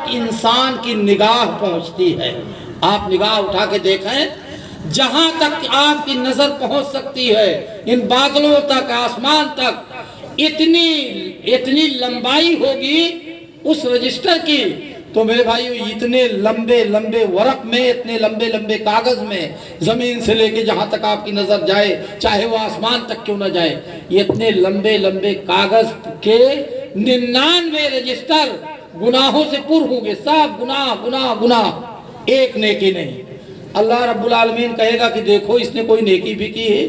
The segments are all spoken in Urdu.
تک انسان کی نگاہ پہنچتی ہے. آپ نگاہ اٹھا کے دیکھیں، جہاں تک آپ کی نظر پہنچ سکتی ہے، ان بادلوں تک، آسمان تک، اتنی لمبائی ہوگی اس رجسٹر کی. تو میرے بھائیو، اتنے لمبے لمبے ورق میں، اتنے لمبے لمبے کاغذ میں، زمین سے لے کے جہاں تک آپ کی نظر جائے، چاہے وہ آسمان تک کیوں نہ جائے، یہ اتنے لمبے لمبے کاغذ کے 99 رجسٹر گناہوں سے پر ہوں گے. سب گناہ گناہ گناہ، ایک نیکی نہیں. اللہ رب العالمین کہے گا کہ دیکھو اس نے کوئی نیکی بھی کی ہے.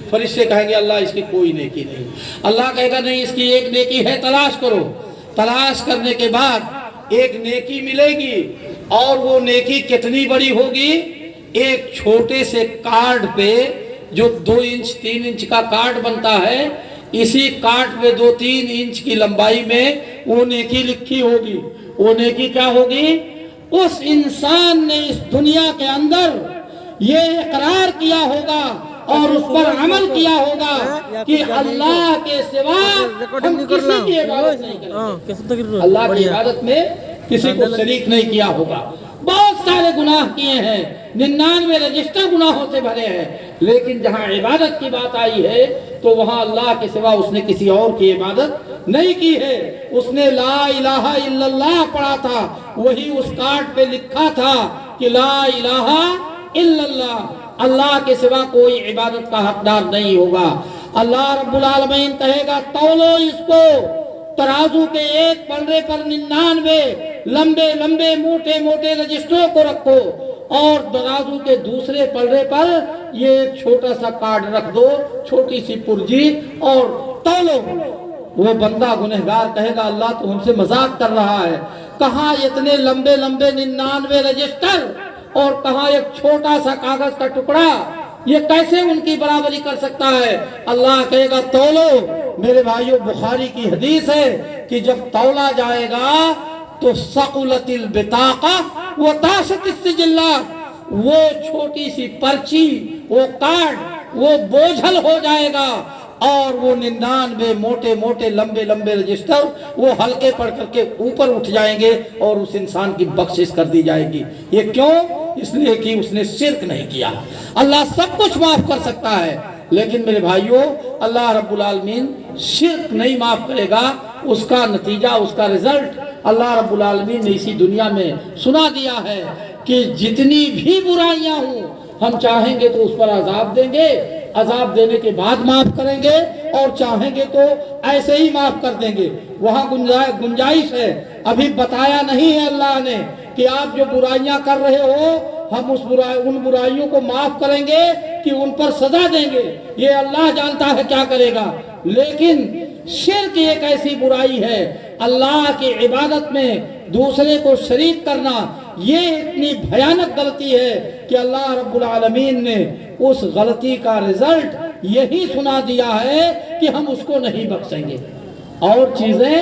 فرشتے کہیں گے اللہ اس کی کوئی نیکی نہیں. اللہ کہے گا نہیں، اس کی ایک نیکی ہے، تلاش کرو. تلاش کرنے کے بعد ایک نیکی ملے گی، اور وہ نیکی کتنی بڑی ہوگی؟ ایک چھوٹے سے کارڈ پہ، جو 2 انچ 3 انچ کا کارڈ بنتا ہے، اسی کارڈ پہ 2-3 انچ کی لمبائی میں وہ نیکی لکھی ہوگی. وہ نیکی کیا ہوگی؟ اس انسان نے اس دنیا کے اندر یہ اقرار کیا ہوگا اور اس پر عمل کیا ہوگا کہ اللہ کے سوا ہم کسی کی عبادت نہیں کریں. اللہ کی عبادت میں کسی کو شریک نہیں کیا ہوگا. بہت سارے گناہ کیے ہیں، 99 رجسٹر گناہوں سے بھرے ہیں، لیکن جہاں عبادت کی بات آئی ہے تو وہاں اللہ کے سوا اس نے کسی اور کی عبادت نہیں کی ہے. اس نے لا الہ الا اللہ پڑھا تھا، وہی اس کارڈ پہ لکھا تھا کہ لا الہ الا اللہ، اللہ کے سوا کوئی عبادت کا حقدار نہیں ہوگا. اللہ رب العالمین کہے گا تولو اس کو، ترازو کے ایک پلڑے پر 99 لمبے لمبے موٹے موٹے رجسٹروں کو رکھو، اور ترازو کے دوسرے پلڑے پر یہ ایک چھوٹا سا کارڈ رکھ دو، چھوٹی سی پرجی، اور تولو. وہ بندہ گنہگار کہے گا اللہ تو ہم سے مذاق کر رہا ہے. کہاں اتنے لمبے لمبے 99 رجسٹر، اور کہاں ایک چھوٹا سا کاغذ کا ٹکڑا، یہ کیسے ان کی برابری کر سکتا ہے؟ اللہ کہے گا تولو. میرے بھائیو، بخاری کی حدیث ہے کہ جب تولا جائے گا تو ثقلت البطاقہ وطاشت السجلات، وہ چھوٹی سی پرچی، وہ کارڈ، وہ بوجھل ہو جائے گا، اور وہ 99 موٹے موٹے لمبے لمبے رجسٹر وہ ہلکے پڑھ کر کے اوپر اٹھ جائیں گے، اور اس انسان کی بخشش کر دی جائے گی. یہ کیوں؟ اس لیے کہ اس نے شرک نہیں کیا. اللہ سب کچھ معاف کر سکتا ہے، لیکن میرے بھائیوں، اللہ رب العالمین شرک نہیں معاف کرے گا. اس کا نتیجہ، اس کا رزلٹ اللہ رب العالمین نے اسی دنیا میں سنا دیا ہے کہ جتنی بھی برائیاں ہوں، ہم چاہیں گے تو اس پر عذاب دیں گے، عذاب دینے کے بعد معاف کریں گے، اور چاہیں گے تو ایسے ہی معاف کر دیں گے. وہاں گنجائش ہے، ابھی بتایا نہیں ہے اللہ نے کہ آپ جو برائیاں کر رہے ہو ہم ان برائیوں کو معاف کریں گے کہ ان پر سزا دیں گے. یہ اللہ جانتا ہے کیا کرے گا. لیکن شرک ایک ایسی برائی ہے، اللہ کی عبادت میں دوسرے کو شریک کرنا، یہ اتنی بھیانک غلطی ہے کہ اللہ رب العالمین نے اس غلطی کا رزلٹ یہی سنا دیا ہے کہ ہم اس کو نہیں بخشیں گے. اور چیزیں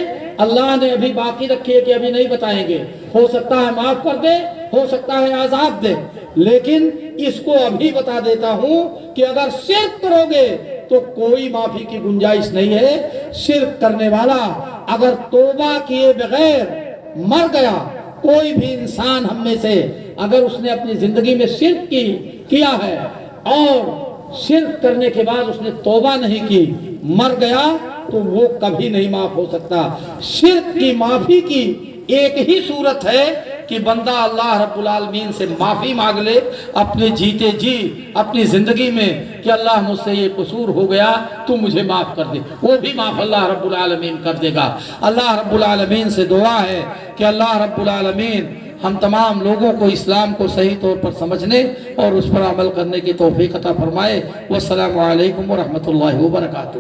اللہ نے ابھی باقی رکھی ہے کہ ابھی نہیں بتائیں گے. ہو سکتا ہے معاف کر دے، ہو سکتا ہے عذاب دے، لیکن اس کو ابھی بتا دیتا ہوں کہ اگر شرک کرو گے تو کوئی معافی کی گنجائش نہیں ہے. شرک کرنے والا اگر توبہ کیے بغیر مر گیا، کوئی بھی انسان ہم میں سے اگر اس نے اپنی زندگی میں شرک کیا ہے اور شرک کرنے کے بعد اس نے توبہ نہیں کی، مر گیا، تو وہ کبھی نہیں معاف ہو سکتا. شرک کی معافی کی ایک ہی صورت ہے کہ بندہ اللہ رب العالمین سے معافی مانگ لے اپنے جیتے جی اپنی زندگی میں کہ اللہ مجھ سے یہ قصور ہو گیا، تو مجھے معاف کر دے. وہ بھی معاف اللہ رب العالمین کر دے گا. اللہ رب العالمین سے دعا ہے کہ اللہ رب العالمین ہم تمام لوگوں کو اسلام کو صحیح طور پر سمجھنے اور اس پر عمل کرنے کی توفیق عطا فرمائے. والسلام علیکم ورحمۃ اللہ وبرکاتہ.